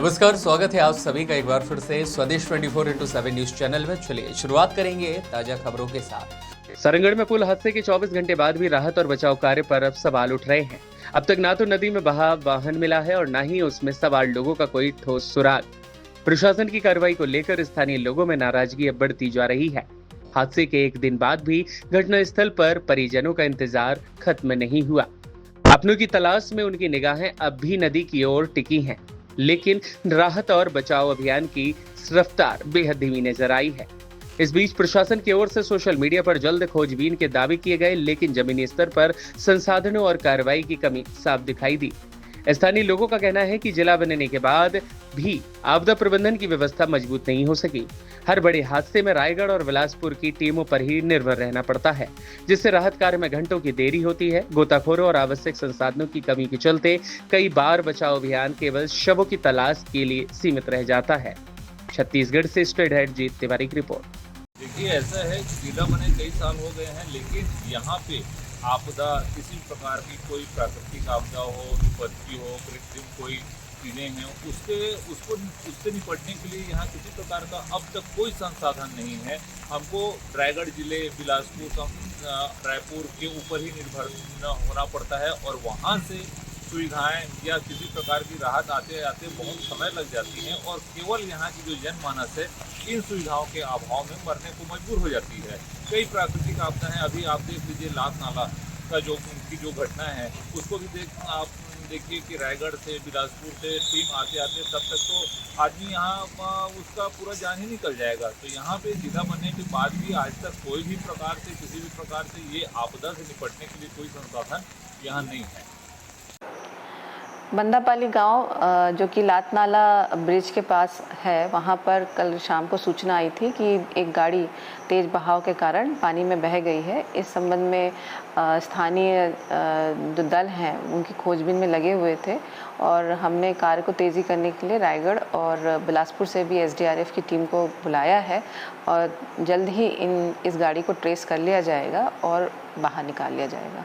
नमस्कार, स्वागत है आप सभी का एक बार फिर से स्वदेश 24x7 न्यूज चैनल में। चलिए शुरुआत करेंगे ताजा खबरों के साथ। सरंगढ़ में पुल हादसे के 24 घंटे बाद भी राहत और बचाव कार्य पर अब सवाल उठ रहे हैं। अब तक ना तो नदी में बहा वाहन मिला है और ना ही उसमें सवार लोगों का कोई ठोस सुराग। प्रशासन की कार्रवाई को लेकर स्थानीय लोगों में नाराजगी अब बढ़ती जा रही है। हादसे के एक दिन बाद भी घटनास्थल पर परिजनों का इंतजार खत्म नहीं हुआ। अपनों की तलाश में उनकी निगाहें अब भी नदी की ओर टिकी हैं, लेकिन राहत और बचाव अभियान की रफ्तार बेहद धीमी नजर आई है। इस बीच प्रशासन की ओर से सोशल मीडिया पर जल्द खोजबीन के दावे किए गए, लेकिन जमीनी स्तर पर संसाधनों और कार्रवाई की कमी साफ दिखाई दी। स्थानीय लोगों का कहना है कि जिला बनने के बाद भी आपदा प्रबंधन की व्यवस्था मजबूत नहीं हो सकी। हर बड़े हादसे में रायगढ़ और बिलासपुर की टीमों पर ही निर्भर रहना पड़ता है, जिससे राहत कार्य में घंटों की देरी होती है। गोताखोरों और आवश्यक संसाधनों की कमी के चलते कई बार बचाव अभियान केवल शवों की तलाश के लिए सीमित रह जाता है। छत्तीसगढ़ से स्टेट हेड जीत तिवारी की रिपोर्ट। देखिए, ऐसा है कि जिला बने कई साल हो गए हैं, लेकिन यहाँ पे आपदा किसी प्रकार की कोई प्राकृतिक आपदा हो, विपत्ति हो, कृत्रिम कोई चीज़ें हैं, उससे निपटने के लिए यहाँ किसी प्रकार का अब तक कोई संसाधन नहीं है। हमको रायगढ़ जिले, बिलासपुर, रायपुर के ऊपर ही निर्भर होना पड़ता है और वहाँ से सुविधाएं या किसी प्रकार की राहत आते आते बहुत समय लग जाती है और केवल यहाँ की जो जनमानस है इन सुविधाओं के अभाव में मरने को मजबूर हो जाती है। कई प्राकृतिक आपदा हैं, अभी आप देख लीजिए लात नाला का जो घटना है उसको भी आप देखिए कि रायगढ़ से, बिलासपुर से टीम आते आते तब तक तो आदमी यहाँ उसका पूरा जान ही निकल जाएगा। तो यहाँ पे जिला बनने के बाद भी आज तक कोई भी प्रकार से, किसी भी प्रकार से ये आपदा से निपटने के लिए कोई संसाधन यहाँ नहीं है। बंदापाली गांव जो कि लात नाला ब्रिज के पास है, वहां पर कल शाम को सूचना आई थी कि एक गाड़ी तेज बहाव के कारण पानी में बह गई है। इस संबंध में स्थानीय जो दल हैं उनकी खोजबीन में लगे हुए थे और हमने कार्य को तेज़ी करने के लिए रायगढ़ और बिलासपुर से भी एसडीआरएफ की टीम को बुलाया है और जल्द ही इस गाड़ी को ट्रेस कर लिया जाएगा और बाहर निकाल लिया जाएगा।